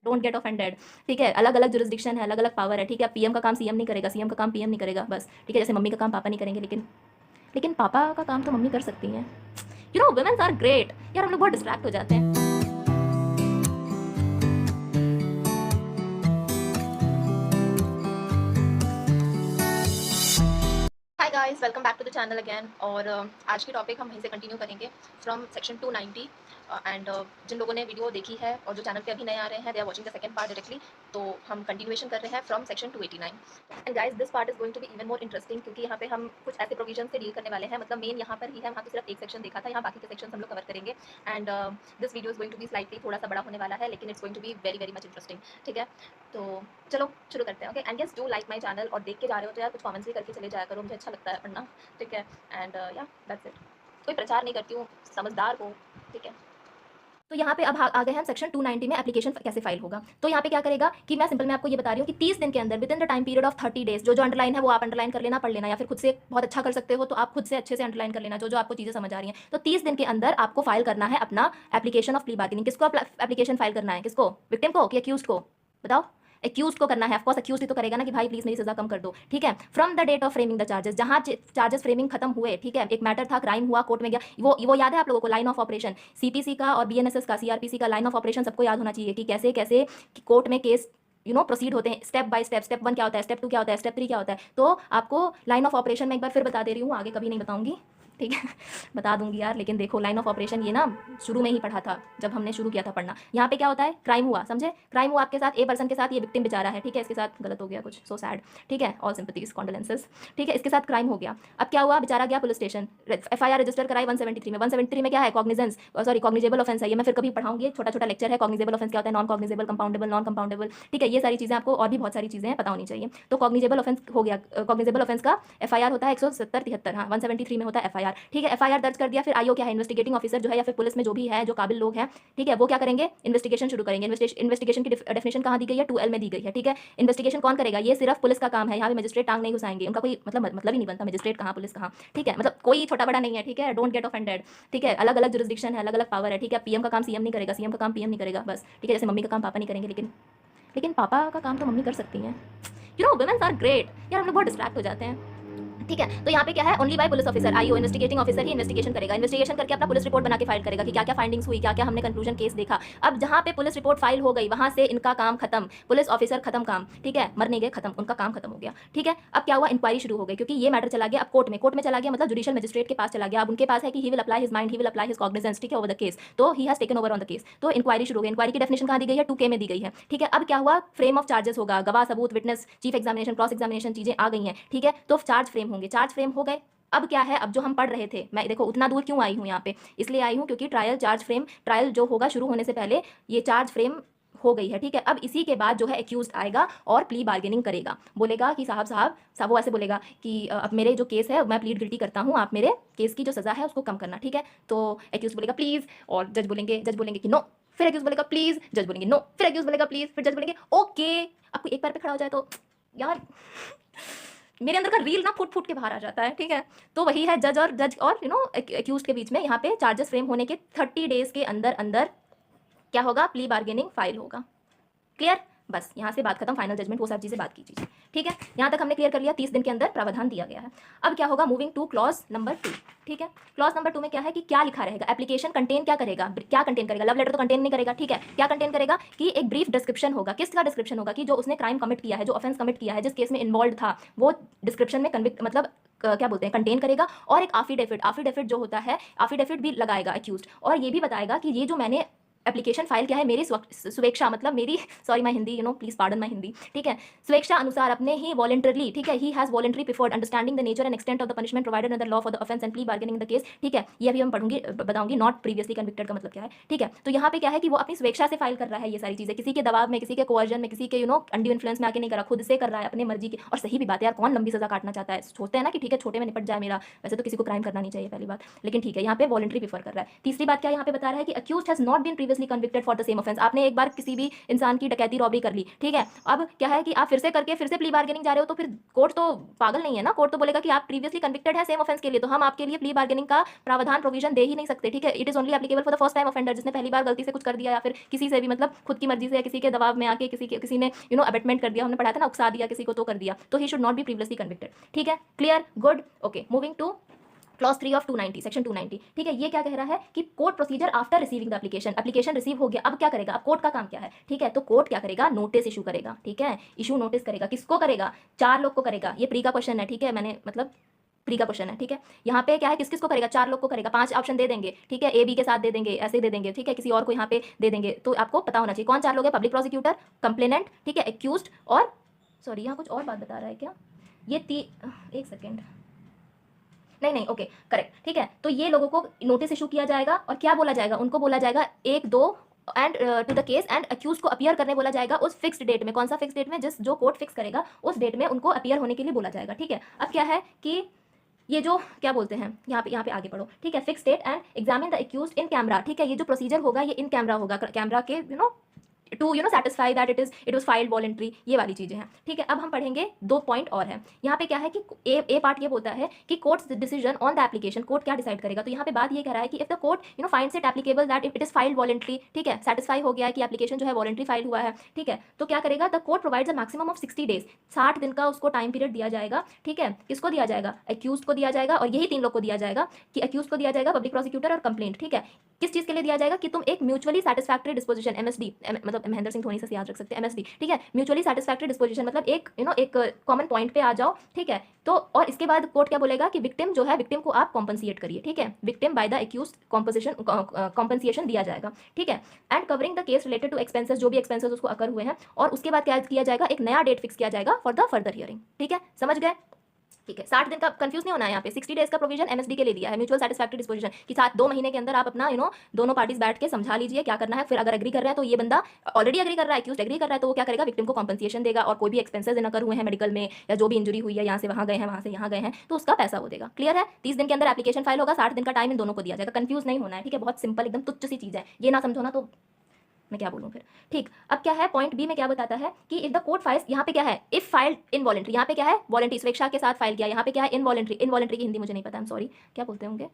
Don't get offended. ठीक है, अलग अलग जुरिस्डिक्शन है, अलग अलग पावर है। ठीक है, पीएम का काम सीएम नहीं करेगा, सीएम का काम पीएम नहीं करेगा बस। ठीक है, जैसे मम्मी का काम पापा नहीं करेंगे, लेकिन लेकिन पापा का काम तो मम्मी कर सकती हैं। You know womens are great. यार हम लोग बहुत डिस्ट्रैक्ट हो जाते हैं। Hi guys, welcome back to the channel again. और आज की टॉपिक हम वहीं से कंटिन्यू करेंगे फ्रॉम सेक्शन 290। एंड जिन लोगों ने वीडियो देखी है और जो चैनल पे अभी नए आ रहे हैं, they are watching the second part directly. तो हम कंटिन्यूएशन कर रहे हैं from section 289। And guys, this part is going to be even more interesting, क्योंकि यहाँ पे हम कुछ ऐसे प्रोविजन से डील करने वाले हैं। मतलब मेन यहाँ पर ही है, वहाँ तो सिर्फ एक सेक्शन देखा था, यहाँ बाकी के सेक्शन हम लोग कवर करेंगे। And this video is going to be slightly थोड़ा सा बड़ा होने वाला है, लेकिन it's going to be very very much interesting. ठीक है, तो चलो शुरू करते हैं। Okay, and yes, do like my channel. और देख के जा रहे हो तो यार कुछ कमेंट्स भी करके चले जाया करो, मुझे अच्छा लगता है पढ़ना। ठीक है, एंड या दैट्स इट। कोई प्रचार नहीं करती हूँ, समझदार हो। ठीक है, तो यहाँ पे अब आ गए हम सेक्शन 290 में, एप्लीकेशन कैसे फाइल होगा। तो यहाँ पे क्या करेगा कि मैं सिंपल मैं आपको ये बता रही हूँ कि 30 दिन के अंदर, with in the time period of 30 days, जो अंडरलाइन है वो आप अंडरलाइन कर लेना, पढ़ लेना, या फिर खुद से बहुत अच्छा कर सकते हो तो आप खुद से अच्छे से अंडरलाइन कर लेना जो जो आपको चीज़ें समझ आ रही हैं। तो 30 दिन के अंदर आपको फाइल करना है अपना एप्लीकेशन ऑफ प्ली बार्गेनिंग। किसको एप्लीकेशन फाइल करना है? किसको? विक्टिम को कि अक्यूज को? बताओ। एक्यूज को करना है। ऑफकोर्स एक्यूज भी तो करेगा ना कि भाई प्लीज मेरी सजा कम कर दो। ठीक है, from the date of framing the charges, जहां चार्जेस फ्रेमिंग खत्म हुए। ठीक है, एक मैटर था, क्राइम हुआ, कोर्ट में गया, वो याद है आप लोगों को? लाइन ऑफ ऑपरेशन सीपीसी का और बीएनएसएस का, सीआरपीसी का लाइन ऑफ ऑपरेशन सबको याद होना चाहिए कि कैसे कैसे कोर्ट में केस प्रोसीड होते हैं स्टेप बाय स्टेप। स्टेप 1 क्या होता है, स्टेप 2 क्या होता है, स्टेप 3 क्या होता है। तो आपको लाइन ऑफ ऑपरेशन में एक बार फिर बता दे रही हूँ, आगे कभी नहीं बताऊंगी। ठीक है, बता दूंगी यार, लेकिन देखो लाइन ऑफ ऑपरेशन ये ना शुरू में ही पढ़ा था जब हमने शुरू किया था पढ़ना। यहाँ पे क्या होता है, क्राइम हुआ, समझे? क्राइम हुआ आपके साथ, ए पर्सन के साथ, ये विक्टिम बेचारा है। ठीक है, इसके साथ गलत हो गया कुछ, सो सैड। ठीक है, ऑल सिंपैथीज, कॉन्डोलेंसेस। ठीक है, इसके साथ क्राइम हो गया। अब क्या हुआ, बेचारा गया पुलिस स्टेशन, एफआईआर रजिस्टर कराई 173 में। 173 में क्या है, कॉग्निजेंस, सॉरी कॉग्निजेबल ऑफेंस है। ये मैं फिर कभी पढ़ाऊंगी, छोटा छोटा लेक्चर है। कॉग्निजेबल ऑफेंस क्या होता है, non cognizable, compoundable, non compoundable. ठीक है, ये सारी चीजें आपको, और भी बहुत सारी चीजें हैं, पता होनी चाहिए। तो कॉग्निजेबल ऑफेंस हो गया। कॉग्निजेबल ऑफेंस का एफआईआर होता है 170-73, हाँ 173 में होता है एफआईआर। ठीक है, एफआईआर दर्ज कर दिया, फिर आईओ क्या है, इन्वेस्टिगेटिंग ऑफिसर जो है, या फिर पुलिस में जो भी है, जो काबिल लोग हैं, ठीक है, वो क्या करेंगे, इन्वेस्टिगेशन शुरू करेंगे। इन्वेस्टिगेशन की डेफिनेशन कहाँ दी गई है, 2L में दी गई है। ठीक है, इन्वेस्टिगेशन कौन करेगा, ये सिर्फ पुलिस का काम है। यहाँ पे मजिस्ट्रेट टांग नहीं घुसाएंगे, उनका कोई मतलब ही नहीं बनता, मजिस्ट्रेट कहाँ पुलिस कहाँ। ठीक है, मतलब कोई छोटा बड़ा नहीं है। ठीक है, डोंट गेट ऑफेंडेड। ठीक है, अलग अलग जुरिस्डिक्शन है, अलग अलग पावर है। ठीक है, पीएम का काम सीएम नहीं करेगा, सीएम का काम पीएम नहीं करेगा बस। ठीक है, जैसे मम्मी का काम पापा नहीं करेंगे, लेकिन पापा का काम तो मम्मी कर सकती हैं। You know womens are great. यार हम लोग बहुत डिस्ट्रैक्ट हो जाते हैं। ठीक है, तो यहाँ पे क्या है, only by police officer, IO investigating officer he investigation करेगा। इन्वेस्टिगेशन करके अपना पुलिस रिपोर्ट बना के फाइल करेगा कि क्या क्या फाइंडिंग्स हुई, क्या क्या हमने कंक्लूजन केस देखा। अब जहाँ पे पुलिस रिपोर्ट फाइल हो गई, वहां से इनका काम खत्म, पुलिस ऑफिसर खत्म काम। ठीक है, मर नहीं गए, खत्म, उनका काम खत्म हो गया। ठीक है, अब क्या हुआ, इंक्वायरी शुरू हो गई, क्योंकि ये मैटर चला गया अब कोर्ट में चला गया, मतलब जुडिशियल मजिस्ट्रेट के पास चला गया। अब उनके पास है कि he will apply his mind, he will apply his cognizance. ठीक है, ओवर द केस, तो he has taken over on the case. तो इंक्वायरी शुरू हो गई। इंक्वायरी की डेफिनेशन कहाँ दी गई है, 2K में दी गई है। ठीक है, अब क्या हुआ, फ्रेम ऑफ चार्जेस होगा, गवाह सबूत, witness, chief examination, cross examination चीजें आ गई हैं। ठीक है, तो चार्ज फ्रेम होंगे, चार्ज फ्रेम हो गए। अब क्या है, अब जो हम पढ़ रहे थे, मैं देखो उतना दूर क्यों आई हूँ यहाँ पे, इसलिए आई हूँ क्योंकि ट्रायल चार्ज फ्रेम, ट्रायल जो होगा शुरू होने से पहले ये चार्ज फ्रेम हो गई है। ठीक है, अब इसी के बाद जो है एक्यूज्ड आएगा और प्ली बार्गेनिंग करेगा, बोलेगा कि साहब वो ऐसे बोलेगा कि अब मेरे जो केस है मैं प्लीड गिल्टी करता हूँ, आप मेरे केस की जो सजा है उसको कम करना। ठीक है, तो एक्यूज बोलेगा प्लीज, और जज बोलेंगे कि नो, फिर एक्यूज बोलेगा प्लीज, जज बोलेंगे नो, फिर एक्यूज बोलेगा प्लीज, फिर जज बोलेंगे ओके। आपको एक बार पे खड़ा हो जाए तो यार मेरे अंदर का रील ना फुट फुट के बाहर आ जाता है। ठीक है, तो वही है जज और एक्यूज के बीच में यहाँ पे चार्जेस फ्रेम होने के 30 डेज के अंदर अंदर क्या होगा, प्ली बार्गेनिंग फाइल होगा। क्लियर? बस यहाँ से बात खत्म, फाइनल जजमेंट वो सब चीजें बात कीजिए। ठीक है, यहाँ तक हमने क्लियर कर लिया, 30 दिन के अंदर प्रावधान दिया गया है। अब क्या होगा, मूविंग टू क्लॉज नंबर 2। ठीक है, क्लॉज नंबर 2 में क्या है कि क्या लिखा रहेगा, एप्लीकेशन कंटेन क्या करेगा, क्या कंटेन करेगा, लव लेटर तो कंटेन नहीं करेगा। ठीक है, क्या कंटेन करेगा कि एक ब्रीफ डिस्क्रिप्शन होगा। किसका डिस्क्रिप्शन होगा, कि जो उसने क्राइम कमिट किया है, जो ऑफेंस कमिट किया है, जिस केस में इन्वॉल्व था, वो डिस्क्रिप्शन में कन्विक्ट मतलब क्या बोलते हैं, कंटेन करेगा। और एक आफिडेविट जो होता है, आफिडेविट भी लगाएगा एक्यूज, और ये भी बताएगा कि ये जो मैंने एप्लीकेशन फाइल किया है मेरी स्वेच्छा, मतलब मेरी, sorry my Hindi, please pardon my Hindi. ठीक है, स्वेच्छा अनुसार, अपने ही वॉलंटरली। ठीक है, he has voluntary preferred, understanding the nature and extent of the punishment provided under law for the offence and plea bargaining the case. ठीक है, ये अभी हम पढ़ूंगी, बताऊंगी। नॉट प्रीवियसली कन्विक्टेड का मतलब क्या है। ठीक है, तो यहाँ पे क्या है कि वो अपनी स्वेच्छा से फाइल कर रहा है ये सारी चीजें, किसी के दबाव में, किसी के कोअर्जन में, किसी के अंड्यू इन्फ्लुएंस में आके नहीं करा, खुद से कर रहा है अपनी मर्जी की। और सही भी बात है यार, कौन लंबी सजा काटना चाहता है, सोचते हैं ना कि ठीक है छोटे में निपट जाए मेरा, वैसे तो किसी को क्राइम करना नहीं चाहिए पहली बात, लेकिन ठीक है यहाँ पे वॉलंटरी प्रिफर कर रहा है। तीसरी बात क्या यहाँ पे बता रहा है कि accused has not been previously convicted for the same offence. आपने एक बार किसी भी इंसान की डकैती रॉबरी कर ली, ठीक है, अब क्या है कि आप फिर से करके फिर से प्ली बार्गेनिंग जा रहे हो, तो फिर कोर्ट तो पागल नहीं है ना, कोर्ट तो बोलेगा कि आप प्रीवियसली कन्विक्टेड है सेम ऑफेंस के लिए, तो हम आपके लिए प्ली बार्गेनिंग का प्रावधान प्रोविजन दे ही नहीं सकते, ठीक है। It is only applicable for the first time offender, जिसने पहली बार गलती से कुछ कर दिया या फिर किसी से भी मतलब खुद की मर्जी से या किसी के दबाव में आके किसी ने अबेटमेंट कर दिया, हमने पढ़ा था ना, उकसा दिया किसी को तो कर दिया, तो he should not be previously convicted, ठीक है। Clear, good, okay. Moving two clause 3 of 290 section 290, ठीक है। ये क्या कह रहा है कि court procedure after receiving the application, application receive हो गया, अब क्या करेगा, अब कोर्ट का काम क्या है, ठीक है। तो कोर्ट क्या करेगा, नोटिस इशू करेगा, ठीक है, इशू नोटिस करेगा, किसको करेगा, 4 लोग को करेगा। ये प्री का क्वेश्चन है, ठीक है, मैंने मतलब प्री का क्वेश्चन है, ठीक है। यहाँ पे क्या है, किस किस को करेगा, 4 लोग को करेगा, 5 ऑप्शन दे देंगे, ठीक है, ए बी के साथ दे देंगे, ऐसे दे देंगे, ठीक है, किसी और को यहाँ पे दे देंगे, तो आपको पता होना चाहिए कौन 4 लोग है, पब्लिक प्रोसिक्यूटर, कंप्लेनेंट, ठीक है, एक्यूज्ड और सॉरी यहाँ कुछ और बात बता रहा है क्या, ये एक सेकेंड, नहीं ओके करेक्ट, ठीक है। तो ये लोगों को नोटिस इशू किया जाएगा और क्या बोला जाएगा, उनको बोला जाएगा 1 2 and to the case and accuse को अपीयर करने बोला जाएगा उस फिक्स्ड डेट में। कौन सा फिक्स डेट में, जिस जो कोर्ट फिक्स करेगा उस डेट में उनको अपीयर होने के लिए बोला जाएगा, ठीक है। अब क्या है कि ये जो क्या बोलते हैं, यहाँ पे आगे पढ़ो, ठीक है, fix date and examine the accused in camera, ठीक है। ये जो प्रोसीजर होगा ये इन कैमरा होगा, कैमरा के to satisfy that it was filed voluntary, ये वाली चीजें हैं, ठीक है। अब हम पढ़ेंगे 2 पॉइंट और हैं यहाँ पे, क्या है कि ए पार्ट ये बोलता है कि courts decision on the application, court क्या डिसाइड करेगा। तो यहाँ पे बात ये कह रहा है कि if the court finds it applicable that it is filed voluntary, ठीक है, सेटिस्फाई हो गया है कि एप्लीकेशन जो है वॉलंटरी फाइल हुआ है, ठीक है, तो क्या करेगा, the court provides a maximum of 60 days, 60 दिन का उसको टाइम पीरियड दिया जाएगा, ठीक है। किसको दिया जाएगा, अक्यूज को दिया जाएगा, और यही 3 लोग को दिया जाएगा कि अक्यूज को दिया जाएगा, पब्लिक प्रोसिक्यूटर और कंप्लेंट, ठीक है। किस चीज के लिए दिया जाएगा कि तुम एक म्यूचुअली सेटिस्फैक्टरी डिस्पोजिशन, एमएसडी मतलब महेंद्र सिंह धोनी से याद रख सकते हैं, एमएसडी, ठीक है, म्यूचुअली सेटिस्फैक्टरी डिस्पोजिशन, मतलब एक एक कॉमन पॉइंट पे आ जाओ, ठीक है। तो और इसके बाद कोर्ट क्या बोलेगा कि विक्टिम जो है, विक्टिम को आप कॉम्पनसिएट करिए, ठीक है, victim by the accuse compensation दिया जाएगा, ठीक है। And covering the case related to expenses, जो भी एक्सपेंसेस उसको अकर हुए हैं, और उसके बाद क्या किया जाएगा, एक नया डेट फिक्स किया जाएगा फॉर द फर्दर हियरिंग, ठीक है, समझ गए, ठीक है। 60 दिन का कंफ्यूज नहीं होना है, यहाँ पे 60 डेज का प्रोविजन एमएसडी के लिए दिया है, म्यूचुअल सेटिस्फैक्टरी डिस्पोजिशन, कि 2 महीने के अंदर आप अपना दोनों पार्टीज बैठ के समझा लीजिए क्या करना है, फिर अगर एग्री कर रहे हैं तो ये बंदा ऑलरेडी एग्री कर रहा है, एक्यूज एग्री कर रहा है, तो वो क्या करेगा, विक्टिम को कॉम्पनसेशन देगा, और कोई भी एक्सपेंसेस इनकर हुए हैं मेडिकल में, या जो भी इंजरी हुई है, यहाँ से वहाँ गए हैं, वहाँ से यहाँ गए हैं, तो उसका पैसा वो देगा। क्लियर है, 30 दिन के अंदर एप्लीकेशन फाइल होगा, 60 दिन का टाइम इन दोनों को दिया जाएगा, कंफ्यूज नहीं होना है, ठीक है, बहुत सिंपल एकदम तुच्छ सी चीज़ है, ये ना समझो ना तो मैं क्या बोलूँ फिर, ठीक। अब क्या है, पॉइंट बी में क्या बताता है कि इफ द कोर्ट फाइल्स, यहाँ पे क्या है, इफ फाइल्ड इनवॉलंटरी, यहाँ पे क्या है, वॉलंटरी, स्वेच्छा के साथ फाइल किया, यहाँ पे क्या है, इनवॉलंटरी, इनवॉलंटरी की हिंदी मुझे नहीं पता, आई एम सॉरी, क्या बोलते होंगे,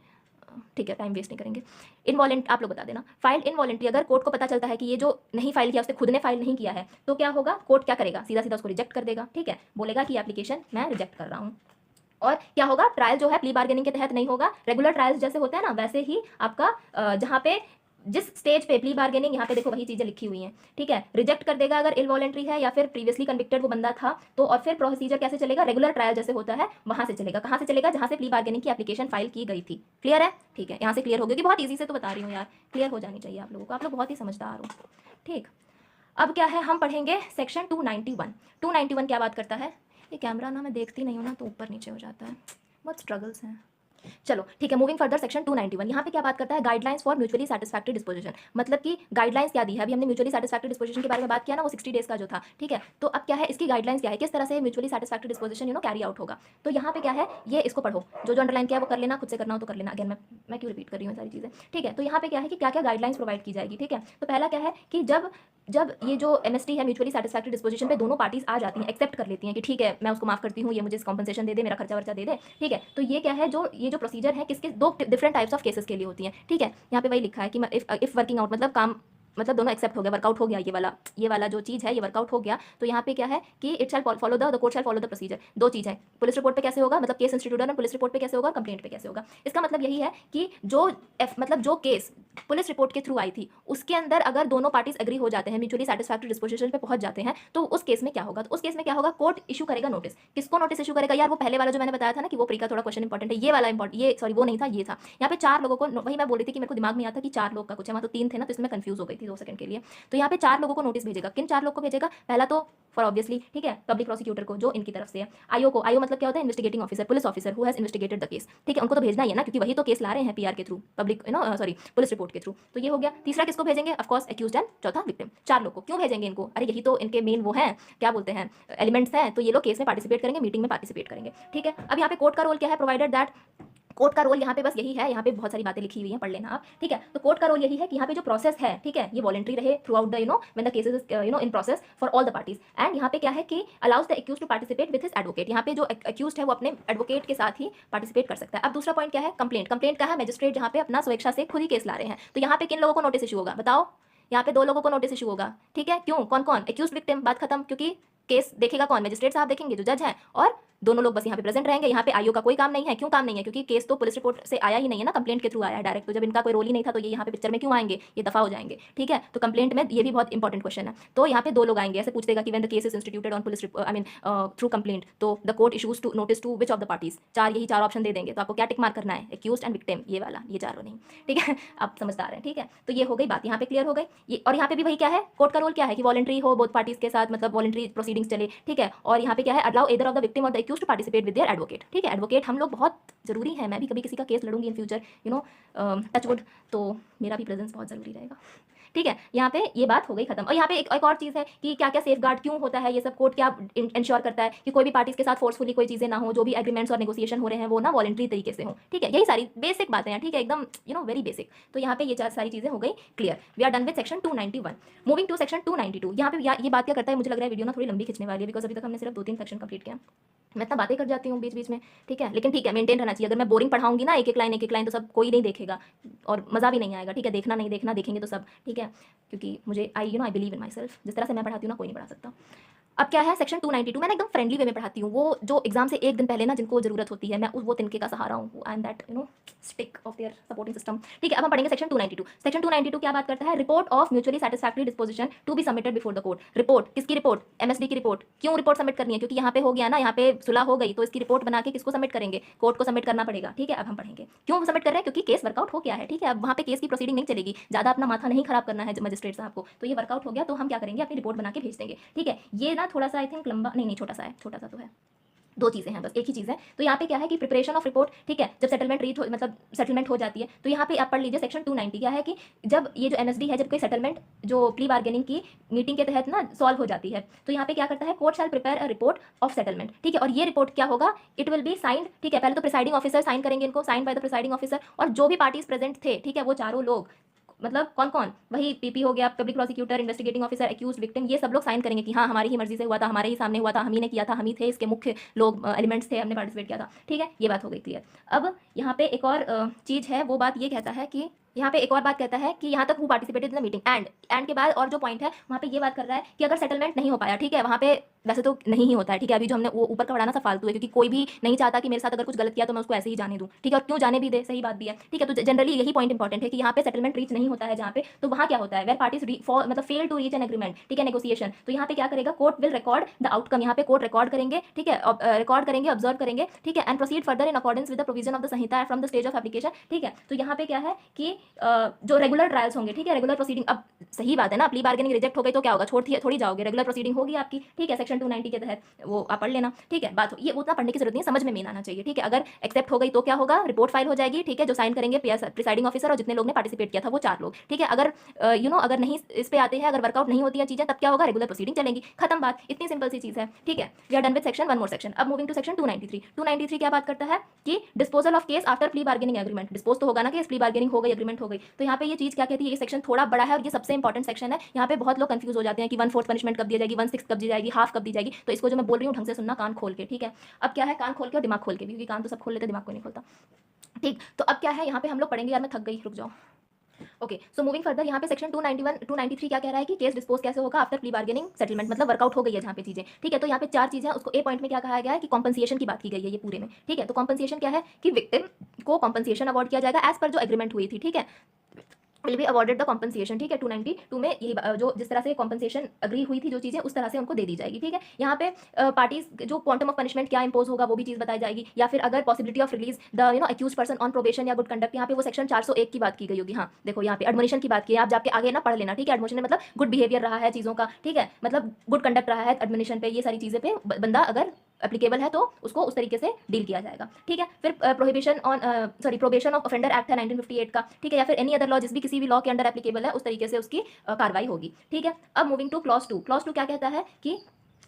ठीक है, टाइम वेस्ट नहीं करेंगे, इनवॉलंट आप लोग बता देना। फाइल इनवॉलंटरी, अगर कोर्ट को पता चलता है कि ये जो नहीं फाइल किया उसने खुद ने फाइल नहीं किया है, तो क्या होगा, कोर्ट क्या करेगा, सीधा सीधा उसको रिजेक्ट कर देगा, ठीक है, बोलेगा कि एप्लीकेशन मैं रिजेक्ट कर रहा हूँ। और क्या होगा, ट्रायल जो है प्ली बार्गेनिंग के तहत नहीं होगा, रेगुलर ट्रायल्स जैसे होते हैं ना, वैसे ही आपका जहाँ पे जिस स्टेज पे प्ली बार्गेनिंग, यहाँ पे देखो वही चीजें लिखी हुई हैं, ठीक है, रिजेक्ट कर देगा अगर इनवॉलंटरी है या फिर प्रीवियसली कन्विक्टेड वो बंदा था, तो और फिर प्रोसीजर कैसे चलेगा, रेगुलर ट्रायल जैसे होता है वहां से चलेगा। कहाँ से चलेगा, जहां से प्ली बार्गेनिंग की एप्लीकेशन फाइल की गई थी। क्लियर है, ठीक है, यहाँ से क्लियर हो गया, बहुत ईजी से तो बता रही हूँ यार, क्लियर हो जानी चाहिए आप लोगों को, आप लोग बहुत ही समझदार हो, ठीक। अब क्या है, हम पढ़ेंगे सेक्शन 291। 291 क्या बात करता है, ये कैमरा ना मैं देखती नहीं हूँ ना तो ऊपर नीचे हो जाता है, बहुत स्ट्रगल्स हैं। चलो ठीक है, मूविंग फर्दर, सेक्शन 291 यहाँ पे क्या बात करता है, guidelines for mutually satisfactory disposition, मतलब कि गाइडलाइंस क्या दी है, अभी हमने म्यूचुअली सेटिस्फैक्टरी डिस्पोजिशन के बारे में बात किया ना, वो 60 डेज का जो था, ठीक है। तो अब क्या है, इसकी गाइडलाइंस क्या है, किस तरह से mutually satisfactory disposition carry out होगा। तो यहाँ पे क्या है, ये इसको पढ़ो, जो अंडरलाइन किया है वो कर लेना, खुद से करना हो तो कर लेना, अगेन मैं क्यों रिपीट कर रही हूँ सारी चीज़ें, ठीक है। तो यहाँ पे क्या है कि क्या क्या गाइडलाइंस प्रोवाइड की जाएगी, ठीक है। तो पहला क्या है कि जब ये जो एमएसटी है, म्यूचुअली सेटिस्फैक्टरी डिस्पोजिशन पे दोनों पार्टीज आ जाती हैं, एक्सेप्ट कर लेती हैं कि ठीक है मैं उसको माफ करती हूँ, ये मुझे कॉम्पनसेशन दे दे, मेरा खर्चा वर्चा दे दे, ठीक है। तो ये क्या है, ये जो प्रोसीजर है किसके, 2 डिफरेंट टाइप्स ऑफ केसेस के लिए होती हैं, ठीक है। यहाँ पे वही लिखा है कि इफ वर्किंग आउट, मतलब काम, मतलब दोनों एक्सेप्ट हो गया, वर्कआउट हो गया, ये वाला जो चीज़ है ये वर्कआउट हो गया, तो यहाँ पे क्या है कि it shall follow the court shell follow the procedure. 2 चीज़ है, पुलिस रिपोर्ट पे कैसे होगा, मतलब केस इंस्टीट्यूटर, पुलिस रिपोर्ट पे कैसे होगा, कंप्लेंट पे कैसे होगा। इसका मतलब यही है कि जो केस पुलिस रिपोर्ट के थ्रू आई थी उसके अंदर अगर दोनों पार्टीज एग्री हो जाते हैं, म्यूचुअली सेटिस्फैक्टरी डिस्पोजिशन पे पहुंच जाते हैं, तो उस केस में क्या होगा, तो उस केस में क्या होगा, कोर्ट इशू करेगा नोटिस। किसको नोटिस इशू करेगा यार, वो पहले वाला जो मैंने बताया था ना कि वो प्री का थोड़ा क्वेश्चन इंपॉर्टेंट है, ये वाला इंपॉर्टेंट, ये सॉरी वो नहीं था, ये था। यहाँ पे 4 लोगों को, वही मैं बोल रही थी कि मेरे को दिमाग में आता कि 4 लोग का कुछ है, वहाँ तो 3 थे ना, तो इसमें कंफ्यूज हो गई थी 2 सेकंड के लिए। तो यहाँ पे 4 लोगों को नोटिस भेजेगा, किन 4 लोग को भेजेगा, पहला तो फॉर ऑब्वियसली, ठीक है, पब्लिक प्रोसिक्यूटर को जो इनकी तरफ से है, आईओ को, आईओ मतलब क्या होता है, investigating officer, police officer who has investigated the case, ठीक है, उनको तो भेजना ही है ना, क्योंकि वही तो केस ला रहे हैं पीआर के थ्रू, पब्लिक पुलिस रिपोर्ट के थ्रू। तो ये हो गया। तीसरा किसको भेजेंगे, ऑफ कोर्स एक्यूज्ड एंड चौथा विक्टिम। 4 लोग को क्यों भेजेंगे इनको, अरे यही तो इनके मेन वो हैं, क्या बोलते हैं, एलिमेंट्स हैं, तो ये लोग केस में पार्टिसिपेट करेंगे, मीटिंग में पार्टिसिपेट करेंगे, ठीक है। अब यहाँ पे कोर्ट का रोल क्या है, प्रोवाइडेड दैट कोर्ट का रोल यहाँ पे बस यही है, यहाँ पे बहुत सारी बातें लिखी हुई हैं, पढ़ लेना आप, ठीक है। तो कोर्ट का रोल यही है कि यहाँ पे जो प्रोसेस है, ठीक है, ये वॉलंटरी रहे throughout the when the cases in process for all the parties. And यहाँ पे क्या है कि allows the accuse to participate with his advocate, यहाँ पे जो एक्यूज है वो अपने एडवोकेट के साथ ही पार्टिसिपेट कर सकता है। अब दूसरा पॉइंट क्या है, कंप्लेंट। कंप्लेंट का है मैजिस्ट्रेट जहाँ पे अपना स्वेच्छा से खुद ही केस ला रहे हैं। तो यहाँ पे किन लोगों को नोटिस इशू होगा बताओ, यहाँ पे 2 लोगों को नोटिस इशू होगा, ठीक है। क्यों, कौन कौन, एक्यूज विक्टिम, बात खत्म, क्योंकि केस देखेगा कौन, मैजिस्ट्रेट साहब देखेंगे जो जज हैं, और दोनों लोग बस यहाँ पे प्रेजेंट रहेंगे। यहाँ पे आईओ का कोई काम नहीं है। क्यों काम नहीं है, क्योंकि केस तो पुलिस रिपोर्ट से आया ही नहीं है ना, कंप्लेंट के थ्रू आया है डायरेक्ट। तो जब इनका कोई रोल ही नहीं था तो ये यहाँ पे पिक्चर में क्यों आएंगे, ये दफा हो जाएंगे, ठीक है। तो कंप्लेंट में ये भी बहुत इंपॉर्टेंट क्वेश्चन है। तो यहाँ पे 2 लोग आएंगे, ऐसे पूछ देगा कि when the case is instituted on police through complaint, तो the court issues to notice to which of the parties, यही 4 ऑप्शन दे देंगे। तो आपको क्या टिक मार्क करना है, एक्यूज्ड एंड विक्टिम, ये वाला, ये चारों नहीं, ठीक है। आप समझदार हैं, ठीक है। तो ये हो गई बात, यहाँ पे क्लियर हो गई ये। और यहाँ पे भी वही क्या है, कोर्ट का रोल क्या है कि वॉलंटरी हो बोथ पार्टीज के साथ, मतलब वॉलंटरी प्रोसीडिंग्स चले, ठीक है। और यहाँ पे क्या है, allow either of the victim और the accused to participate with their advocate, ठीक है। एडवोकेट हम लोग बहुत जरूरी है, मैं भी कभी किसी का केस लड़ूंगी इन फ्यूचर, टच वुड, तो मेरा भी प्रेजेंस बहुत जरूरी रहेगा, ठीक है। यहाँ पे ये बात हो गई खत्म। और यहाँ पे एक और चीज़ है कि क्या क्या सेफ गार्ड क्यों होता है, ये सब कोर्ट क्या इंश्योर करता है कि कोई भी पार्टीज के साथ फोर्सफुली कोई चीज़ें ना हो, जो भी एग्रीमेंट्स और नेगोशिएशन हो रहे हैं वो ना वॉलंटरी तरीके से हो, ठीक है। यही सारी बेसिक बातें हैं, ठीक है, एकदम वेरी बेसिक। तो यहाँ पे ये सारी चीज़ें हो गई clear. We are done with section 291। Moving to section 292। यहाँ पे ये बात क्या करता है, मुझे लग रहा है वीडियो ना थोड़ी लंबी खिंचने वाली है, बिकॉज अभी तक हमने सिर्फ 2-3 सेक्शन कंप्लीट किया। मैं इतना बातें कर जाती हूँ बीच बीच में, ठीक है, लेकिन ठीक है, मेंटेन रहना चाहिए। अगर मैं बोरिंग पढ़ाऊंगी ना एक एक लाइन तो सब कोई नहीं देखेगा और मज़ा भी नहीं आएगा, ठीक है। देखना नहीं देखना, देखेंगे तो सब, ठीक है, क्योंकि मुझे I believe in my self, जिस तरह से मैं पढ़ाती हूँ ना कोई नहीं पढ़ा सकता। अब क्या है सेक्शन 292, मैं एकदम फ्रेंडली वे में पढ़ाती हूँ। वो जो एग्जाम से एक दिन पहले ना जिनको जरूरत होती है, मैं वो तिनके का सहारा हूँ। I am that stick of their supporting system, ठीक है। अब हम पढ़ेंगे सेक्शन 292। सेक्शन 292 क्या बात करता है, report of mutually satisfactory disposition to be submitted before the court. Report किसकी, रिपोर्ट एमएसडी की रिपोर्ट। क्यों रिपोर्ट सबमिट करनी है, क्योंकि यहाँ पे हो गया ना, यहाँ पे सुलह हो गई, तो इसकी रिपोर्ट बना के किसको सबमिट करेंगे, कोर्ट को सबमिट करना पड़ेगा, ठीक है। अब हम पढ़ेंगे क्यों सबमिट कर रहे हैं, क्योंकि केस वर्कआउट हो गया है, ठीक है। अब वहाँ पे केस की प्रोसीडिंग नहीं चलेगी, ज़्यादा अपना माथा नहीं खराब करना है मजिस्ट्रेट साहब को। तो ये वर्कआउट हो गया, तो हम क्या करेंगे, अपनी रिपोर्ट बना के भेज देंगे, ठीक है। ये ना थोड़ा सा आई थिंक लंबा नहीं, छोटा सा है, छोटा सा तो है, 2 चीज़ें हैं बस, एक ही चीज़ है। तो यहाँ पे क्या है कि प्रिपरेशन ऑफ रिपोर्ट, ठीक है, जब सेटलमेंट रीच हो, मतलब सेटलमेंट हो जाती है, तो यहाँ पे आप पढ़ लीजिए सेक्शन 290 क्या है कि जब ये जो एमएसडी है, जब कोई सेटलमेंट जो प्री बार्गेनिंग की मीटिंग के तहत ना सॉल्व हो जाती है, तो यहाँ पे क्या करता है, court shell prepare a report of settlement, ठीक है। और ये रिपोर्ट क्या होगा, इट विल बी साइंड, ठीक है। पहले तो प्रिसाइडिंग ऑफिसर साइन करेंगे इनको, sign by the presiding officer, और जो भी पार्टीज प्रेजेंट थे, ठीक है, वो चारों लोग, मतलब कौन कौन, वही पीपी हो गया, public prosecutor, investigating officer, accuse, victim, ये सब लोग साइन करेंगे कि हाँ हमारी ही मर्जी से हुआ था, हमारे ही सामने हुआ था, हम ही ने किया था, हम ही थे इसके मुख्य लोग, एलिमेंट्स थे, हमने पार्टिसिपेट किया था, ठीक है। ये बात हो गई क्लियर। अब यहाँ पे एक और चीज़ है, वो बात ये कहता है कि यहाँ पे एक और बात कहता है कि यहाँ तक who participated in the meeting, and के बाद और जो पॉइंट है वहाँ पे ये बात कर रहा है कि अगर सेटलमेंट नहीं हो पाया, ठीक है, वहाँ पे वैसे तो नहीं ही होता है, ठीक है। अभी जो हमने वो ऊपर का पढ़ाना सा फालतू है, क्योंकि कोई भी नहीं चाहता कि मेरे साथ अगर कुछ गलत किया तो मैं उसको ऐसे ही जाने दूं, ठीक है। और क्यों जाने भी दे, सही बात भी है, ठीक है। तो जनरली यही पॉइंट इंपॉर्टेंट है कि यहाँ पे सेटलमेंट रीच नहीं होता है जहाँ पे, तो वहाँ क्या होता है, वेयर पार्टीज मतलब fail to reach an agreement, ठीक है, नेगोशिएशन, तो यहाँ पे क्या करेगा, court will record the outcome, यहाँ पे कोर्ट रिकॉर्ड करेंगे, ठीक है, रिकॉर्ड करेंगे, ऑब्जर्व करेंगे, ठीक है, and proceed further in accordance with the provision of the Samhita from the stage of application, ठीक है। तो यहाँ पे क्या है कि जो रेगुलर ट्रायल्स होंगे, ठीक है, रेगुलर प्रोसीडिंग। अब सही बात है ना, प्ली बार्गेनिंग रिजेक्ट हो गई तो क्या होगा, थोड़ी जाओगे, रेगुलर प्रोसीडिंग होगी आपकी, ठीक है, सेक्शन 290 के तहत, वो आप पढ़ लेना, ठीक है। बात ये उतना पढ़ने की जरूरत नहीं है, समझ में मेन आना चाहिए, ठीक है। अगर एक्सेप्ट हो गई तो क्या होगा, रिपोर्ट फाइल हो जाएगी, ठीक है, जो साइन करेंगे प्रिसाइडिंग ऑफिसर और जितने लोग ने पार्टिसिपेट किया था वो 4 लोग, ठीक है। अगर अगर नहीं इस पे आते हैं, अगर वर्कआउट नहीं होती है चीजें, तब क्या होगा, रेगुलर प्रोसीडिंग चलेंगी, खत्म बात, इतनी सिंपल सी चीज है, ठीक है। We are done with section, one more section. अब मूविंग टू सेक्शन 293। 293 क्या बात करता है कि disposal of case after plea bargaining agreement. Dispose तो होगा ना, केस प्ली बार्गेनिंग हो गई, एग्रीमेंट हो गई, तो यहाँ पे ये चीज क्या कहती है, ये सेक्शन थोड़ा बड़ा है और ये सबसे इंपॉर्टेंट सेक्शन है। यहाँ पे बहुत लोग कंफ्यूज हो जाते हैं कि 1/4 पनिशमेंट कब दी जाएगी, 1/6 कब दी जाएगी, हाफ कब दी जाएगी। तो इसको जो मैं बोल रही हूँ ढंग से सुनना, कान खोल के, ठीक है। अब क्या है, कान खोल के और दिमाग खोल के भी, क्योंकि कान तो सब खोल लेते, दिमाग को नहीं खोलता, ठीक। तो अब क्या है, यहाँ पे हम लोग पढ़ेंगे, यार मैं थक गई, रुक जाओ। ओके, सो मूविंग फर्दर, यहाँ पे सेक्शन 291 293 क्या कह रहा है कि केस डिस्पोज कैसे होगा आफ्टर प्ली बार्गेनिंग सेटलमेंट, मतलब वर्कआउट हो गई है जहाँ पे चीजें, ठीक है। तो यहाँ पे 4 चीजें, उसको ए पॉइंट में क्या कहा गया है कि कॉम्पनसेशन की बात की गई है ये पूरे में, ठीक है। तो कॉम्पनसेशन क्या है कि विक्टिम को कॉम्पनसेशन अवार्ड किया जाएगा एज पर जो एग्रीमेंट हुई थी, ठीक है, will be awarded the compensation, ठीक है। 292 में यही जो जिस तरह से कॉम्पनसेशन अग्री हुई थी, जो चीज़ें उस तरह से उनको दे दी जाएगी, ठीक है। यहाँ पे पार्टीज जो क्वांटम ऑफ पनिशमेंट क्या इंपोज होगा वो भी चीज़ बताई जाएगी, या फिर अगर possibility of release the accuse person on probation या गुड कंडक्ट, यहाँ पे वो सेक्शन 401 की बात की गई होगी। हाँ देखो, यहाँ पे एडमोनिशन की बात की है, आप जाके आगे ना पढ़ लेना, ठीक है। एडमोनिशन मतलब गुड बिहेवियर रहा है चीज़ों का, ठीक है, मतलब गुड कंडक्ट रहा है एडमोनिशन पे, ये सारी चीज़ें पे बंदा अगर एप्लीकेबल है तो उसको उस तरीके से डील किया जाएगा, ठीक है। फिर prohibition on probation of offender act है 1958 का, ठीक है, या फिर एनी अदर लॉ, जिस भी किसी भी लॉ के अंडर एप्लीकेबल है उस तरीके से उसकी कार्रवाई होगी, ठीक है। अब मूविंग टू क्लॉज 2। क्लॉज 2 क्या कहता है कि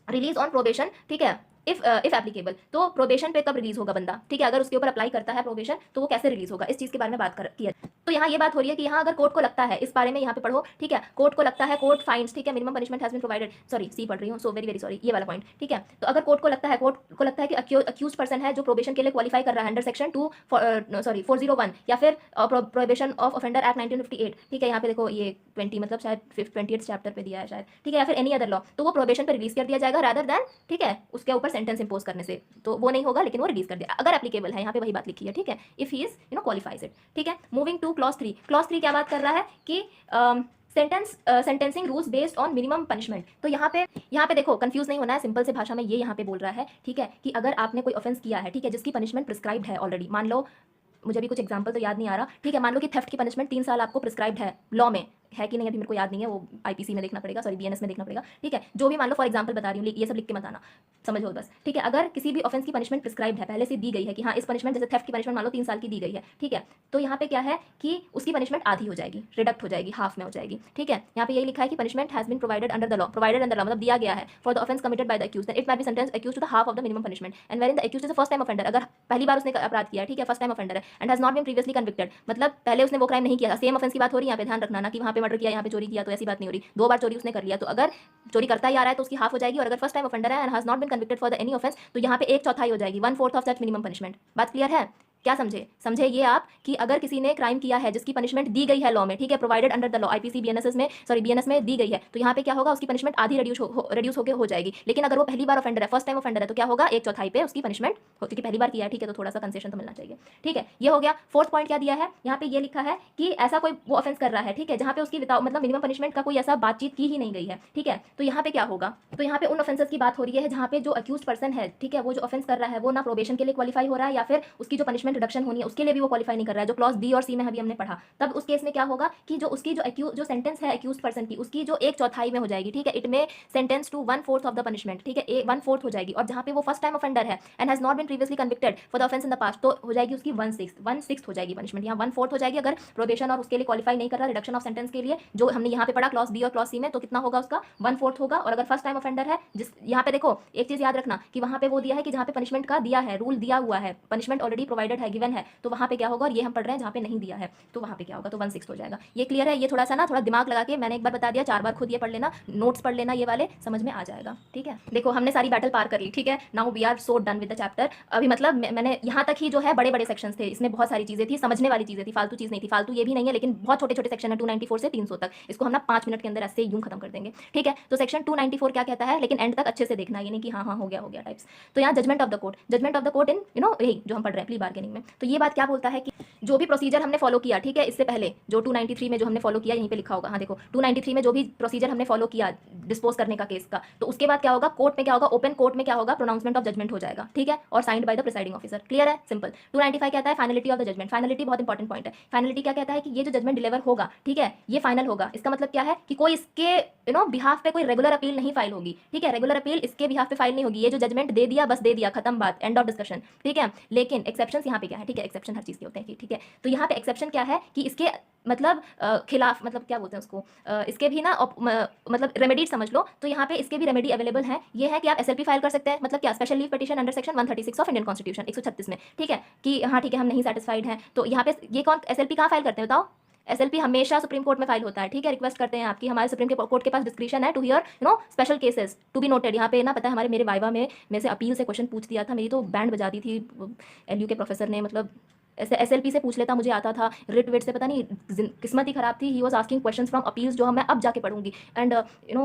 रिलीज ऑन प्रोबेशन, ठीक है, इफ एप्लीकेबल, तो प्रोबेशन पे कब रिलीज होगा बंदा, ठीक है, अगर उसके ऊपर अप्लाई करता है प्रोबेशन तो वो कैसे रिलीज होगा, इस चीज के बारे में बात कर किया। तो यहाँ ये बात हो रही है कि यहाँ अगर कोर्ट को लगता है, इस बारे में यहाँ पे पढ़ो, ठीक है, कोर्ट को लगता है, कोर्ट फाइंड्स, ठीक है, minimum punishment has been provided, sorry C पढ़ रही हूँ, सो वेरी वेरी सॉरी, ये वाला पॉइंट, ठीक है। तो अगर कोर्ट को लगता है, कि अक्यूज पर्सन है जो प्रोबेशन के लिए क्वालिफाई कर रहा है अंडर सेक्शन 2 सॉरी 401 या फिर प्रोहिबिशन ऑफ ऑफेंडर एक्ट 1958, ठीक है, यहाँ पे देखो ये 20 मतलब शायद 28 चैप्टर पे दिया है शायद, ठीक है, या फिर एनी अदर लॉ, तो वो प्रोबेशन पे रिलीज कर दिया जाएगा रादर देन, ठीक है, उसके ऊपर सेंटेंस इंपोज करने से, तो वो नहीं होगा, लेकिन वो रिलीज कर दिया अगर एप्लीकेबल है, यहाँ पे वही बात लिखी है, ठीक है, if he is qualifies it, ठीक है। मूविंग टू क्लॉज 3, क्लॉज 3 क्या बात कर रहा है कि sentencing rules based on minimum punishment. तो यहाँ पे देखो कंफ्यूज नहीं होना है, सिंपल से भाषा में ये यहाँ पे बोल रहा है, ठीक है, कि अगर आपने कोई ऑफेंस किया है, ठीक है, जिसकी पनिशमेंट प्रिस्क्राइब्ड है ऑलरेडी, मान लो मुझे अभी कुछ एग्जांपल तो याद नहीं आ रहा, ठीक है, मान लो कि थेफ्ट की पनिशमेंट 3 साल आपको प्रिस्क्राइब्ड है लॉ में, है कि नहीं अभी मेरे को याद नहीं है, वो आईपीसी में देखना पड़ेगा, सॉरी बीएनएस में देखना पड़ेगा, ठीक है, जो भी मान लो फॉर एग्जांपल बता रही हूँ, ये सब लिख के मत आना, समझो बस, ठीक है। अगर किसी भी ऑफेंस की पनिशमेंट प्रिस्क्राइब्ड है, पहले से दी गई है कि हाँ इस पनिशमेंट, जैसे थेफ्ट की पनिशमेंट मान लो 3 साल की दी गई है, ठीक है, तो यहाँ पे क्या है कि उसकी पनिशमेंट आधी हो जाएगी, रिडक्ट हो जाएगी, हाफ में हो जाएगी, ठीक है। यहाँ पे यही लिखा है कि punishment has been provided under the law, provided under law मतलब दिया गया है, for the offence committed by the accused, it might be sentenced accused to the half of the minimum punishment and wherein the accused is a first time offender, अगर पहली बार उसने अपराध किया, ठीक है, फर्स्ट टाइम ऑफेंडर है, and has not been previously convicted, मतलब पहले उसने वो क्राइम नहीं किया था, सेम ऑफेंस की बात हो रही है यहाँ पे, ध्यान रखना ना कि वहाँ पे मर्डर किया यहाँ पे चोरी किया, तो ऐसी बात नहीं हो रही, 2 बार चोरी उसने कर लिया, तो अगर चोरी करता ही आ रहा है तो उसकी हाफ हो जाएगी, और अगर फर्स्ट टाइम ऑफेंडर है and has not been convicted for the any offence, तो यहाँ पे 1/4 हो जाएगी, 1/4 ऑफ दैट मिनिमम पनिशमेंट। बात क्लियर है? क्या समझे ये आप कि अगर किसी ने क्राइम किया है जिसकी पनिशमेंट दी गई है लॉ में, ठीक है, provided under the law, IPC BNS में दी गई है, तो यहाँ पे क्या होगा, उसकी पनिशमेंट आधी रिड्यूस होकर हो जाएगी। लेकिन अगर वो पहली बार ऑफेंडर है, फर्स्ट टाइम ऑफेंडर है, तो क्या होगा, 1/4 पे उसकी पनिशमेंट होती है, पहली बार किया है, ठीक है, तो थोड़ा सा कंसेशन तो मिलना चाहिए, ठीक है। ये हो गया। फोर्थ पॉइंट क्या दिया है यहाँ पे, ये लिखा है कि ऐसा कोई वो ऑफेंस कर रहा है, ठीक है, जहाँ पे उसकी विदाउट मतलब मिनिमम पनिशमेंट का कोई ऐसा बातचीत की ही नहीं गई है, ठीक है, तो यहाँ पे क्या होगा, तो यहाँ पे उन ऑफेंसेस की बात हो रही है जहाँ पे जो अक्यूज पर्सन है, ठीक है, वो जो ऑफेंस कर रहा है वो ना प्रोबेशन के लिए क्वालिफाई हो रहा है, या फिर उसकी जो पनिशमेंट रिडक्शन होनी है उसके भी वो क्वालिफाई नहीं कर रहा है, जो क्लॉज बी और सी में अभी हमने पढ़ा, तब उस केस में क्या होगा कि जो उसकी जो सेंटेंस है अक्यूज पर्सन की, उसकी जो 1/4 में हो जाएगी, ठीक है, it may sentence to 1/4 of the punishment, ठीक है, 1/4 हो जाएगी, और जहां पे वो फर्स्ट टाइम ऑफेंडर है and has not been previously convicted for the offence in the past, तो हो जाएगी उसकी 1/6 हो जाएगी पनिशमेंट, यहाँ 1/4 हो जाएगी अगर प्रोबेशन और उसके लिए क्वालिफाई नहीं कर रहा रिडक्शन ऑफ सेंटेंस के लिए, जो हमने यहाँ पे पढ़ा क्लॉज बी और क्लॉज सी में, तो कितना होगा उसका 1/4 होगा। और अगर फर्स्ट टाइम ऑफेंडर है, जिस यहाँ पे देखो एक चीज याद रखना कि वहां पे वो दिया है कि जहाँ पे पनिशमेंट का दिया है, रूल दिया हुआ है, पनिशमेंट ऑलरेडी प्रोवाइडेड है, गिवन है, तो वहां पे क्या होगा, और ये हम पढ़ रहे हैं जहाँ पे नहीं दिया है, तो वहां पे क्या होगा, तो 1/6 हो जाएगा। ये क्लियर है? ये थोड़ा सा ना थोड़ा दिमाग लगा के, मैंने एक बार बता दिया, 4 बार खुद ये पढ़ लेना, नोट्स पढ़ लेना, ये वाले समझ में आ जाएगा, ठीक है। देखो हमने सारी बैटल पार कर ली, ठीक है, now we are so done with the chapter. अभी मतलब मैंने यहाँ तक ही जो है बड़े बड़े सेक्शंस थे, इसमें बहुत सारी चीजें थी, समझने वाली चीजें थी, फालतू चीज नहीं थी, फालतू ये भी नहीं है, लेकिन बहुत छोटे छोटे सेक्शन है 294 से 300 तक, इसको हम ना 5 मिनट के अंदर ऐसे यूं खत्म कर देंगे, ठीक है। तो सेक्शन 294 क्या कहता है, लेकिन एंड तक अच्छे से देखना, ये नहीं कि हाँ हाँ हो गया टाइप्स। तो यहाँ जजमेंट ऑफ द कोर्ट इन यही जो हम पढ़ रहे हैं प्ली बार्गेनिंग में, तो ये बात क्या बोलता है कि जो भी प्रोसीजर हमने फॉलो किया, ठीक है, इससे पहले जो 293 में जो हमने फॉलो किया, यहीं पे लिखा होगा, हाँ देखो 293 में जो भी प्रोसीजर हमने फॉलो किया डिस्पोज करने का केस का, तो उसके बाद क्या होगा, कोर्ट में क्या होगा, ओपन कोर्ट में क्या होगा, प्रोनाउंसमेंट ऑफ जजमेंट हो जाएगा, ठीक है, और signed by the presiding officer. Clear है? सिंपल। 295 कहता है finality of the judgement. Finality बहुत इंपॉर्टेंट पॉइंट है। फाइनलिटी क्या कहता है कि ये जो जजमेंट डिलीवर होगा, ठीक है, ये फाइनल होगा। इसका मतलब क्या है कि कोई इसके बिहाफ पे कोई रेगुलर अपील नहीं फाइल होगी, ठीक है, रेगुलर अपील इसके बिहाफ पे फाइल नहीं होगी, ये जो जजमेंट दे दिया बस दे दिया, खत्म बात, एंड ऑफ डिस्कशन, ठीक है। लेकिन एक्सेप्शन यहाँ पे क्या है, ठीक है, एक्सेप्शन हर चीज के होते हैं, ठीक है, तो यहाँ पे एक्सेप्शन क्या है कि इसके मतलब खिलाफ, मतलब क्या बोलते हैं उसको, इसके भी ना मतलब रेमेडी समझ लो, तो यहाँ पे इसके भी रेमेडी अवेलेबल है। ये है कि आप एसएलपी फाइल कर सकते हैं, मतलब क्या, special leave petition under section 136 of Indian constitution 136 में, ठीक है, कि हाँ ठीक है हम नहीं सेटिस्फाइड हैं, तो यहाँ पे ये कौन एसएलपी कहाँ फाइल करते हैं बताओ? एसएलपी हमेशा सुप्रीम कोर्ट में फाइल होता है, ठीक है। रिक्वेस्ट करते हैं आपकी, हमारे सुप्रीम कोर्ट के पास डिस्क्रिप्शन है to hear special cases to be noted. यहाँ पे ना पता है मेरे वाइवा में मेरे से अपील से क्वेश्चन पूछ दिया था, मेरी तो बैंड बजा दी थी एलयू के प्रोफेसर ने, मतलब ऐसे एसएलपी से पूछ लेता, मुझे आता था, रिट वेट से पता नहीं किस्मत ही खराब थी। He was asking questions from appeals, जो मैं अब जाके पढ़ूंगी, एंड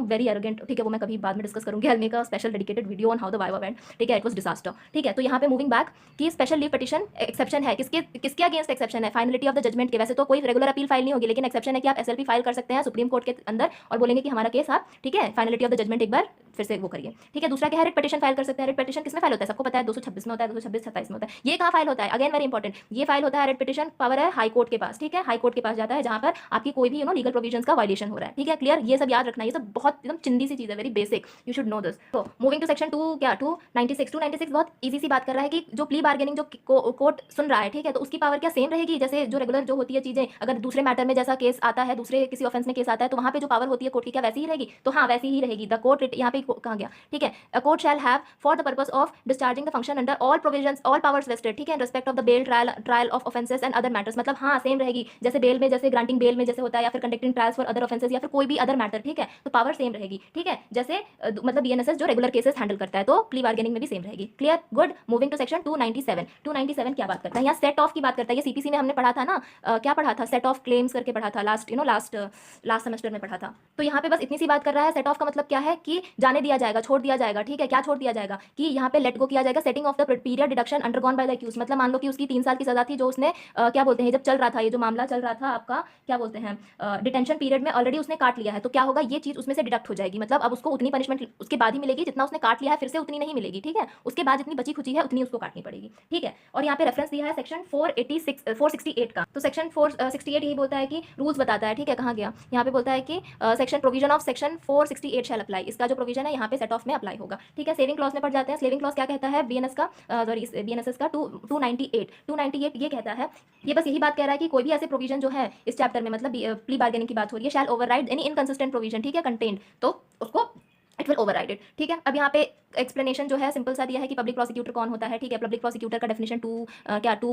वेरी एरोगेंट, ठीक है, वो मैं कभी बाद में डिस्कस करूंगी। I make a special dedicated video on how the viva went, ठीक है, इट वाज डिजास्टर, ठीक है। तो यहाँ पे मूविंग बैक कि स्पेशल लीव पिटीशन एक्सेप्शन है, किसके अगेंस्ट एक्सेप्शन है, फाइनलिटी ऑफ द जजमेंट के। वैसे तो कोई रेगुलर अपील फाइल नहीं होगी, लेकिन एक्सेप्शन है कि आप एसएलपी फाइल कर सकते हैं सुप्रीम कोर्ट के अंदर और बोलेंगे कि हमारा केस आप, ठीक है, फाइनलिटी ऑफ द जजमेंट एक बार फिर से वो करिए, ठीक है। दूसरा क्या है, रिट पिटीशन फाइल कर सकते हैं। रिट पिटीशन किसमें फाइल होता है, सबको पता है, 226 में होता है, 226-27 में होता है। ये कहाँ फाइल होता है, अगेन वेरी इंपॉर्टेंट, ये फाइल होता है, रिट पिटीशन पावर है हाई कोर्ट के पास, ठीक है, हाई कोर्ट के पास जाता है जहां पर आपकी कोई भी लीगल प्रोविजंस का वायलेशन हो रहा है, ठीक है, क्लियर। ये सब याद रखना, ये सब बहुत एकदम चिंदी सी चीज है, very basic, you should know this. तो मूविंग टू सेक्शन 296 बहुत इजी सी बात कर रहा है कि जो प्ली बार्गेनिंग जो कोर्ट सुन रहा है, ठीक है, तो उसकी पावर क्या सेम रहेगी जैसे जो रेगुलर जो होती है चीजें, अगर दूसरे मैटर में जैसा केस आता है, दूसरे किसी ऑफेंस में केस आता है, तो वहां पे जो पावर होती है कोर्ट की क्या वैसी ही रहेगी? तो हाँ वैसी ही रहेगी। द कोर्ट यहाँ पे कहाँ गया, ठीक है। A court shall have for the purpose of discharging the function under all provisions all powers vested, ठीक है, in respect of the bail trial of offences and other matters. मतलब हाँ सेम रहेगी, जैसे बेल में जैसे ग्रांटिंग बेल में जैसे होता है, या फिर conducting trials for other offences, या फिर कोई भी अदर मैटर, ठीक है, तो पावर सेम रहेगी, ठीक है। जैसे मतलब बीएनएसएस जो रेगुलर केसेस हैंडल करता है, तो प्ली बार्गेनिंग में भी सेम रहेगी। Clear, good. Moving to section 297। 297 क्या बात करता है, यहाँ सेट ऑफ की बात करता है। ये सीपीसी में हमने पढ़ा था ना, क्या पढ़ा था, सेट ऑफ क्लेम्स करके पढ़ा था लास्ट लास्ट सेमेस्टर में पढ़ा था। तो यहाँ पे बस इतनी सी बात कर रहा है। सेट ऑफ का मतलब क्या है कि जाने दिया जाएगा, छोड़ दिया जाएगा, ठीक है। क्या छोड़ दिया जाएगा कि यहाँ पे लेट गो किया जाएगा, setting of the period deduction undergone by the accuse. मतलब मान लो कि उसकी 3 साल की सजा थी, जो उसने क्या बोलते हैं, जब चल रहा था ये जो मामला चल रहा था आपका, क्या बोलते हैं, डिटेंशन पीरियड में ऑलरेडी उसने काट लिया है, तो क्या होगा, ये चीज उसमें से डिडक्ट हो जाएगी। मतलब अब उसको उतनी पनिशमेंट उसके बाद ही मिलेगी जितना उसने काट लिया है, फिर से उतनी नहीं मिलेगी, ठीक है। उसके बाद जितनी बची खुची है उतनी उसको काटनी पड़ेगी, ठीक है। और यहाँ पे रेफरेंस दिया है सेक्शन 468 का। तो सेक्शन 468 यही बोलता है कि रूल्स बताता है, ठीक है। कहाँ गया, यहाँ पे बोलता है कि section provision of section 468 shall apply. इसका जो प्रोविजन है यहाँ पे सेट ऑफ में अप्लाई होगा, ठीक है। सेविंग क्लॉज में पढ़ जाते हैं। सेविंग क्लॉज क्या कहता है, बीएनएस का सॉरी बीएनएसएस का 298 ये कहता है, ये बस यही बात कह रहा है कि कोई भी ऐसे प्रोविजन जो है इस चैप्टर में, मतलब प्ली बार्गेनिंग की बात हो रही है, शैल ओवरराइड एनी इनकंसिस्टेंट प्रोविजन, ठीक है, कंटेंट, तो उसको इट विल ओवरराइड इट, ठीक है। अब यहाँ पे एक्सप्लेनेशन जो है सिंपल सा दिया है कि पब्लिक प्रोसिक्यूटर कौन होता है, ठीक है। पब्लिक प्रोसिक्यूटर का डेफिनेशन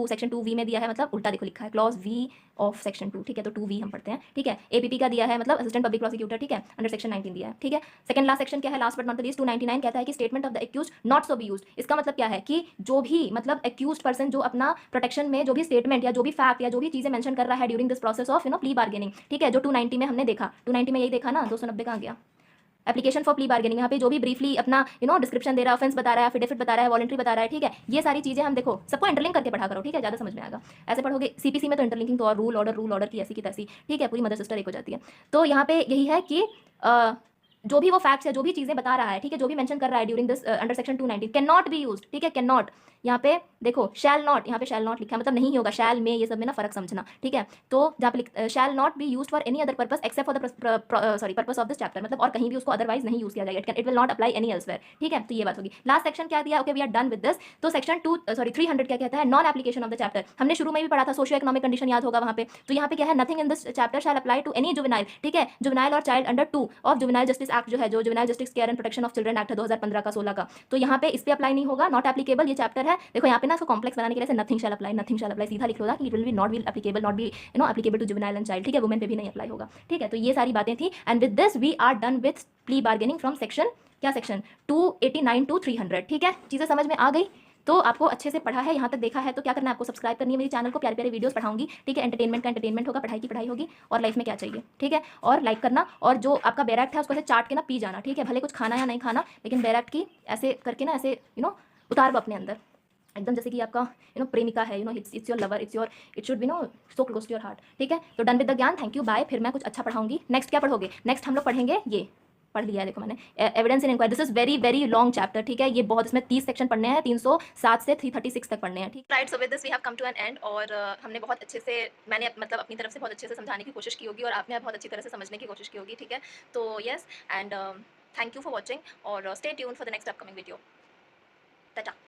सेक्शन 2V में दिया है, मतलब उल्टा देखो लिखा है, क्लॉज V ऑफ सेक्शन 2, ठीक है, तो 2V हम पढ़ते हैं, ठीक है। एपीपी का दिया है, मतलब असिस्टेंट पब्लिक प्रोसिक्यूटर, ठीक है, अंडर सेक्शन 19 दिया है, ठीक है। सेकंड लास्ट सेक्शन क्या है, last but not the least, 299 कहता है कि statement of the accuse not so be used. इसका मतलब क्या है कि जो भी मतलब एक्यूज्ड पर्सन जो अपना प्रोटेक्शन में जो भी स्टेटमेंट या जो भी फैक्ट या जो भी चीजें मेंशन कर रहा है during this process of plea bargaining, ठीक है, जो 290 में हमने देखा, 290 में यही देखा ना, 290 कहाँ गया, एप्लीकेशन फॉर प्ली बार्गेनिंग। यहाँ पे जो भी ब्रीफली अपना डिस्क्रिप्शन दे रहा है, ऑफेंस बता रहा है, एफिडेविट बता रहा है, वॉलंटरी बता रहा है, ठीक है। ये सारी चीजें हम देखो सबको इंटरलिंक करके पढ़ा करो, ठीक है, ज्यादा समझ में आएगा। ऐसे पढ़ोगे सीपीसी में तो इंटरलिंकिंग तो और रूल ऑर्डर की ऐसी की तैसी, ठीक है, पूरी मदर सिस्टर एक हो जाती है। तो यहाँ पे यही है कि जो भी वो फैक्ट्स है, जो भी चीजें बता रहा है, ठीक है, जो भी मेंशन कर रहा है during this under section 290 can not be used, ठीक है, कैन नॉट। यहाँ पे देखो शैल नॉट, यहाँ पे शैल नॉट लिखा है, मतलब नहीं होगा, शैल में ये सब में ना फर्क समझना, ठीक है। तो जहाँ पे shall not be used for any other purpose except for the sorry purpose of this chapter, मतलब और कहीं भी उसको अदरवाइज नहीं यूज किया जाएगा, it will not apply any elsewhere, ठीक है। तो ये बात होगी। लास्ट सेक्शन क्या दिया, okay we are done with this. तो सेक्शन 300 क्या कहता है, non application of the chapter. हमने शुरू में भी पढ़ा था, सोशियो इकोनॉमिक कंडीशन याद होगा वहाँ पे। तो यहाँ पे क्या है, nothing in this chapter shall apply to any juvenile, ठीक है, जुवेनाइल और child under 2 of juvenile justice act, जो है जो juvenile justice care and protection of children act है 2015 का 16 का, तो यहाँ पे इस पे अप्लाई नहीं होगा, नॉट एप्लीकेबल। ये चैप्टर है, देखो यहाँ पे ना इसको कॉम्प्लेक्स बनाने के लिए नथिंग शैल अप्लाई सीधा लिख लो ना कि it will be not be applicable, not be applicable to juvenile and child, ठीक है, वुमेन पे भी नहीं अप्लाई होगा, ठीक है। तो ये सारी बातें थी, and with this we are done with plea bargaining from section, क्या सेक्शन 289 to 300, ठीक है। चीजें समझ में आ गई, तो आपको अच्छे से पढ़ा है, यहाँ तक देखा है, तो क्या करना है आपको, सब्सक्राइब करनी है मेरे चैनल को, प्यारे प्यारे वीडियोस पढ़ाऊंगी, ठीक है। एंटरटेनमेंट का एंटरटेनमेंट होगा, पढ़ाई की पढ़ाई होगी, और लाइफ में क्या चाहिए, ठीक है। और लाइक करना, और जो आपका बैरेक्ट है उसको ऐसे चाट के ना पी जाना, ठीक है, भले कुछ खाना या नहीं खाना, लेकिन बैरेक्ट की ऐसे करके ना ऐसे उतार लो अपने अंदर, एकदम जैसे कि आपका प्रेमिका है, it's your lover, it should be so close to your heart, ठीक है। तो डन विद द ज्ञान, थैंक यू, बाय। फिर मैं कुछ अच्छा पढ़ाऊंगी। नेक्स्ट क्या पढ़ोगे, नेक्स्ट हम लोग पढ़ेंगे, ये पढ़ लिया है देखो मैंने, evidence in inquiry. This is very very long chapter, ठीक है, ये बहुत, इसमें 30 सेक्शन पढ़ने हैं, 307 से 336 तक पढ़ने हैं, ठीक। Right, so with this we have come to an end, और हमने बहुत अच्छे से, मैंने मतलब अपनी तरफ से बहुत अच्छे से समझाने की कोशिश की होगी, और आपने बहुत अच्छी तरह से समझने की कोशिश की होगी, ठीक है। तो yes, and thank you for watching, और stay tune for the next upcoming video. Tata.